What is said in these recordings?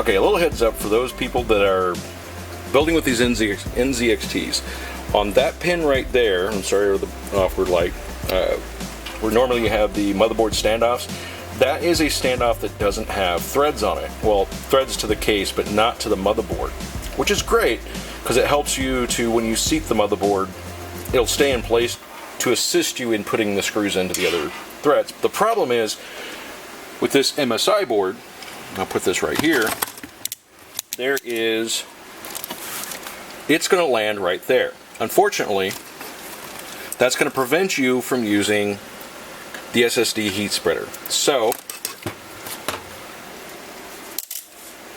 Okay, a little heads up for those people that are building with these NZXTs. On that pin right there, I'm sorry for the awkward light, where normally you have the motherboard standoffs, that is a standoff that doesn't have threads on it. Well, threads to the case, but not to the motherboard, which is great because it helps you to, when you seat the motherboard, it'll stay in place to assist you in putting the screws into the other threads. The problem is, with this MSI board, I'll put this right here, it's going to land right there. Unfortunately, that's going to prevent you from using the SSD heat spreader. So,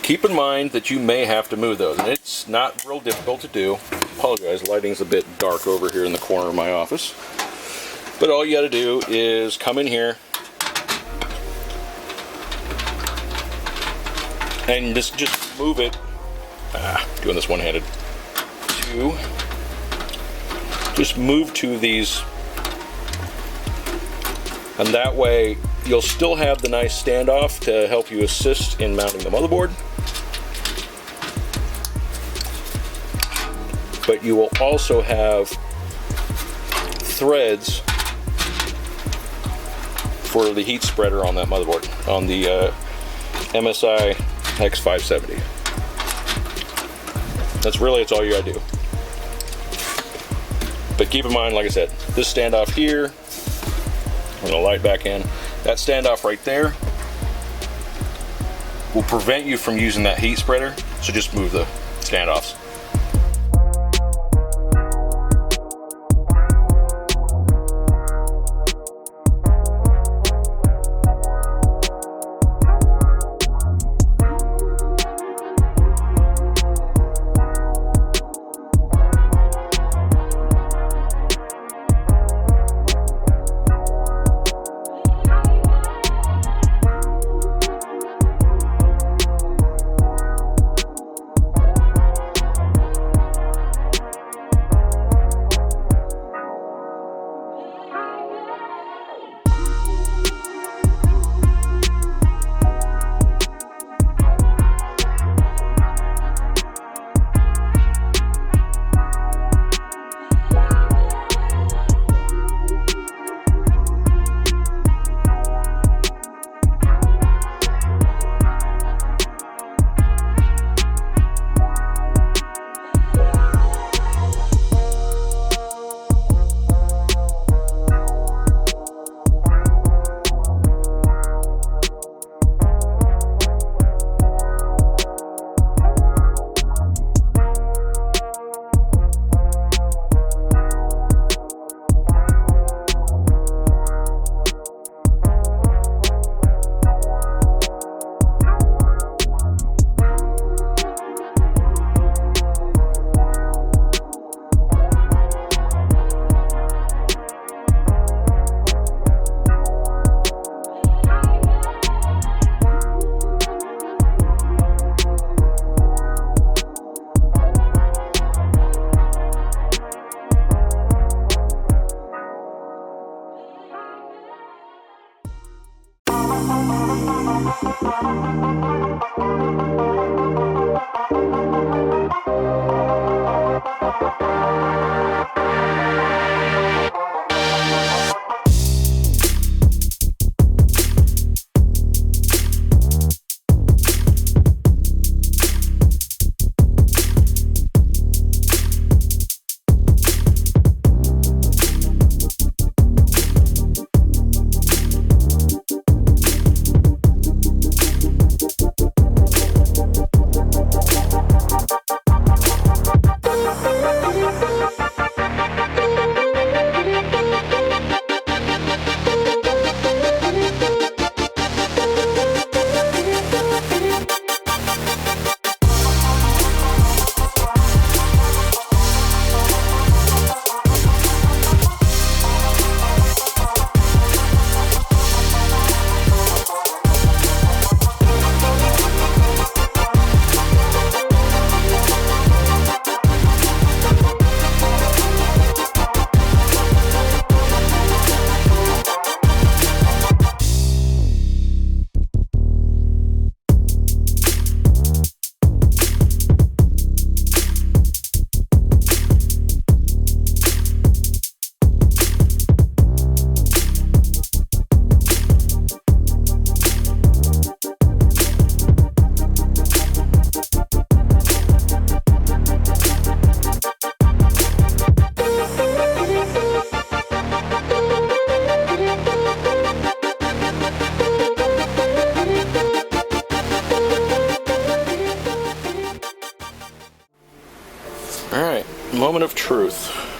keep in mind that you may have to move those, and it's not real difficult to do. Apologize, lighting's a bit dark over here in the corner of my office. But all you got to do is come in here and just move it. Doing this one-handed. Just move to these, and that way you'll still have the nice standoff to help you assist in mounting the motherboard, but you will also have threads for the heat spreader on that motherboard, on the MSI H510. That's all you gotta do. But keep in mind, like I said, this standoff here, I'm gonna light back in, that standoff right there will prevent you from using that heat spreader, so just move the standoffs. Moment of truth.